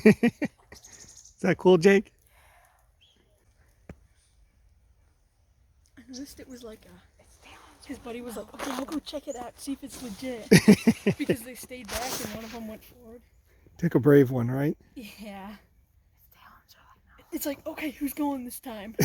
Is that cool, Jake? I noticed it was like his buddy was like, okay, I'll go check it out, see if it's legit. Because they stayed back and one of them went forward. Took a brave one, right? Yeah. It's like, okay, who's going this time?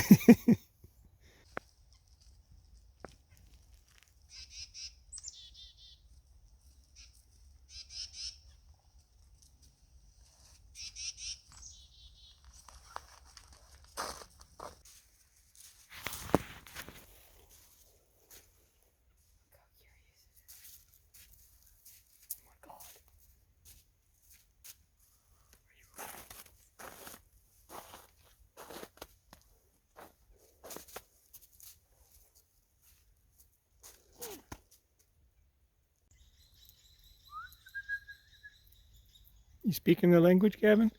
You speaking their language, Gavin?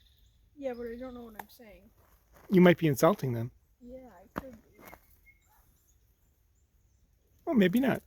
Yeah, but I don't know what I'm saying. You might be insulting them. Yeah, I could be. Well, maybe not.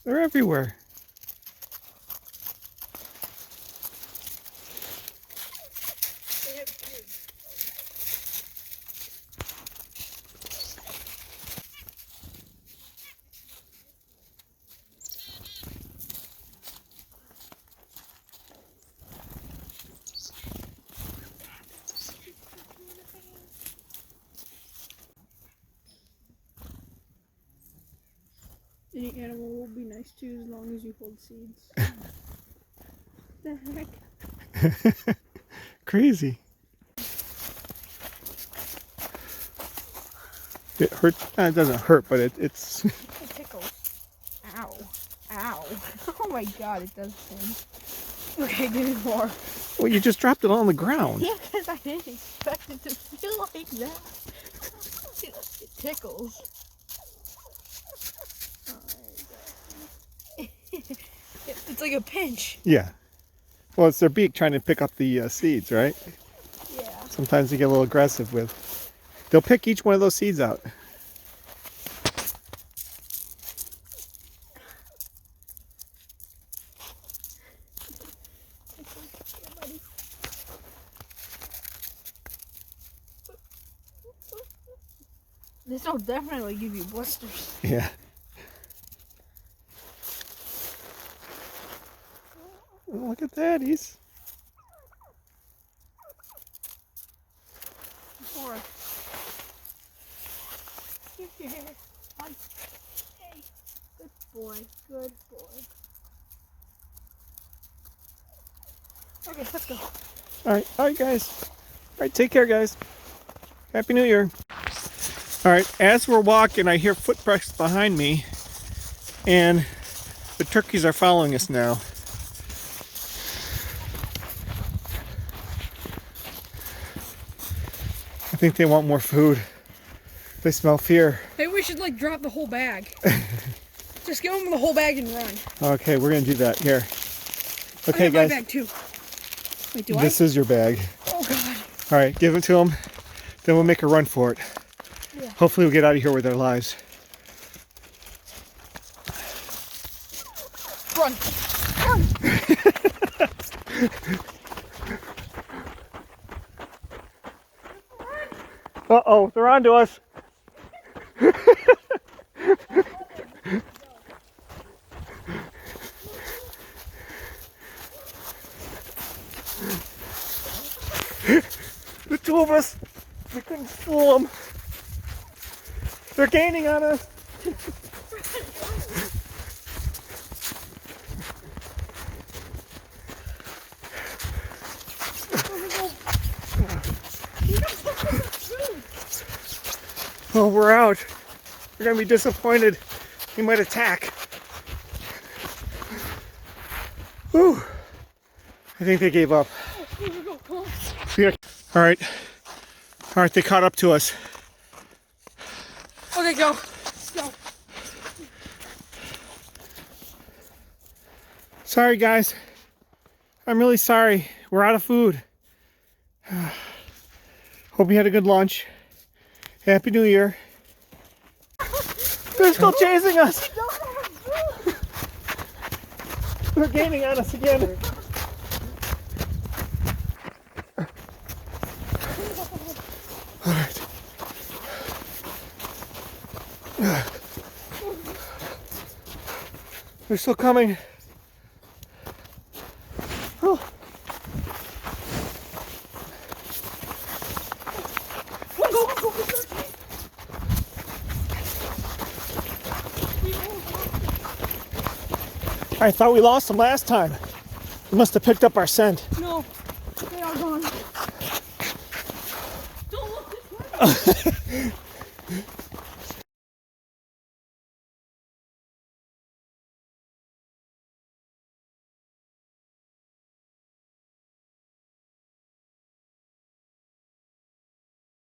They're everywhere. They have kids. Any animal will be nice to you as long as you hold seeds. The heck? Crazy. It hurts. It doesn't hurt, but it's. It tickles. Ow. Ow. Oh my god, it does pain. Okay, give me more. Well, you just dropped it on the ground. Yeah, because I didn't expect it to feel like that. It tickles. It's like a pinch. Yeah. Well, it's their beak trying to pick up the seeds, right? Yeah. Sometimes they get a little aggressive with. They'll pick each one of those seeds out. This will definitely give you blisters. Yeah. Oh, look at that. He's. More. Yeah. Hey. Good boy. Good boy. Okay, let's go. All right, guys. All right, take care, guys. Happy New Year. All right, as we're walking, I hear footsteps behind me, and the turkeys are following us now. I think they want more food. They smell fear. Maybe we should like drop the whole bag. Just give them the whole bag and run. Okay, we're gonna do that. Here. I Okay, have my guys. bag too. Wait, do This is your bag. Oh god. All right, give it to them. Then we'll make a run for it. Yeah. Hopefully we'll get out of here with our lives. Run. Run. Uh-oh, they're on to us. The two of us, we couldn't fool them. They're gaining on us. Oh, we're out. We're gonna be disappointed. He might attack. Whew. I think they gave up. Yeah. All right. All right, they caught up to us. Okay, go. Go. Sorry, guys. I'm really sorry. We're out of food. Hope you had a good lunch. Happy New Year. They're still chasing us. They're gaining on us again. All right. They're still coming. Oh. I thought we lost them last time. We must have picked up our scent. No, they are gone. Don't look this way.